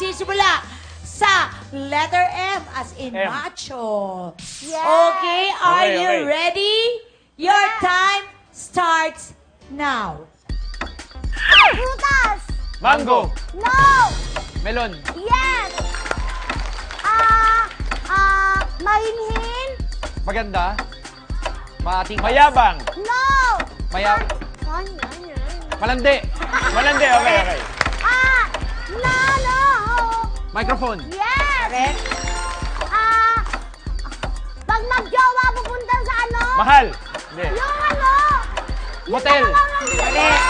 nagsisimula sa letter M as in M. macho. Yes. Okay, are Okay, you okay. ready? Your time starts now. Prutas. Mango. No. Melon. Yes. Mahinhin. Maganda. Mating. Mayabang. No. Maya- Malandi. Malandi. Okay, okay. No. Microphone. Yes. Correct? Pag magjowa, pupunta sa ano? Mahal. Hindi. Yung ano? Motel. Correct.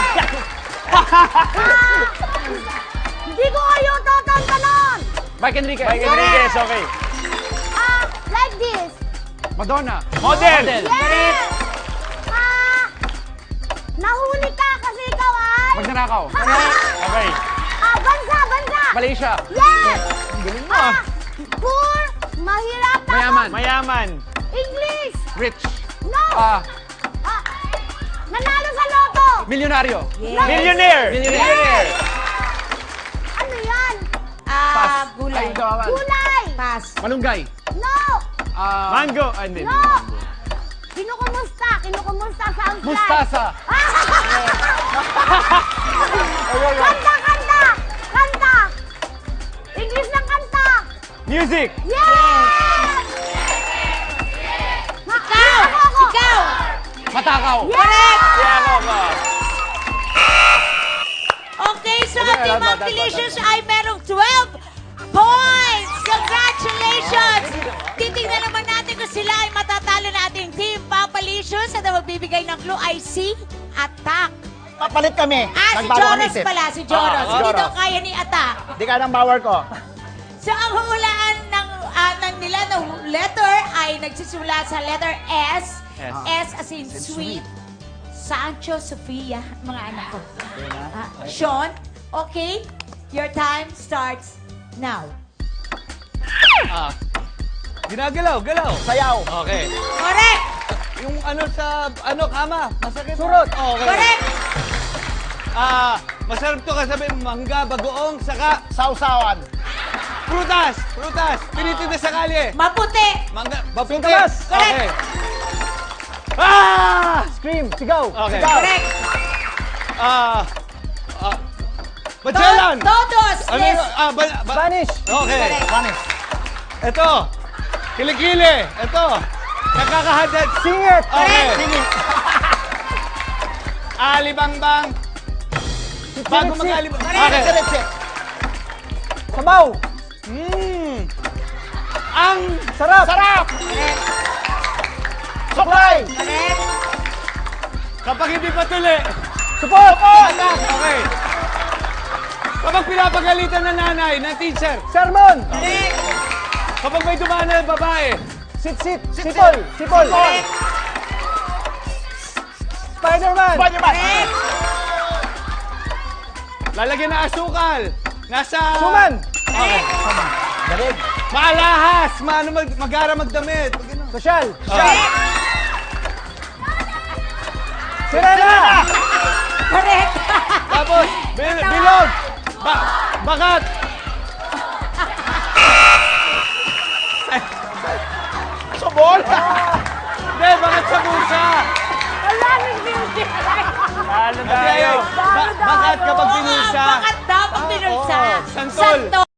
Hindi ko kayo tatantanan. Mike Enriquez. Mike Enriquez, okay. Like this. Madonna. Model. Yes. Nahuli ka kasi ikaw ay? Magnanakaw. Okay. Bansa. Malaysia. Yes. Galing mo ah. Poor, mahirap na. Mayaman. Mayaman. English. Rich. No. Nanalo sa loto. Milyonaryo. Yes. Millionaire. Millionaire. Ano yan? Gulay. Ay, gawawan. Gulay. Pass. Malunggay. No. Mango. Ah, hindi. No. Kinukumusta sounds like. Mustasa. Kanta. English ng kanta. Music. Yes. Ikaw. Matakaw. Yes. Yeah, ako. Okay, so ating mga Delicious ay merong 12 points! Congratulations! Titingnan naman natin kung sila ay matatalo na ating team Papalicious at ang magbibigay ng clue ay si Attack. Papalit kami. Si Nagbago kami Joros isip. pala, si Joros. si Hindi Joros. daw kaya ni Attack. Di ka ng power ko. So ang hulaan ng nila na letter ay nagsisimula sa letter S. S. S as in sweet. Sancho, Sofia, mga anak ko. Sean, okay? Your time starts now. Ginagalaw. Sayaw. Okay. Correct! Yung ano sa, kama. Masakit. Surot. Okay. Correct! Masarap to kasabi, mangga, bagoong, saka Sausawan. prutas. Pinitin na sa kalye. Maputi! Mangga, baputi. Sintalas. Okay. Scream. Sigaw. Okay. Sigaw. Correct! Magellan. Todos! Ano Yes! yun? Spanish. Okay. Spanish. Ito. Kilikili. Ito. Nakakahadad. Singit. Okay. Singit. Alibangbang. Bago mag-alibang. Okay. Siritsik. Sabaw. Ang Sarap. Sarap. Correct! Supply. Correct! kapag hindi patuli. Support. Okay. Kapag pinapagalitan ng nanay, ng teacher. Sermon. Correct! Kapag may dumaan na babae. Sit. Sipol. Correct! Spider-Man. Correct! Lalagyan ng asukal. Nasa... Suman. Okay. Dalig. Maalahas. Mag-ara magdamit. Sosyal. Correct! Sirena. Correct! Tapos, bilog. Bakat. Subol. Hindi, bakat sa pusa. Malamig music. Lalo Hindi, tayo. bakat kapag Oo nga, pinusa. bakit dapat pinulsa? Oo, santol.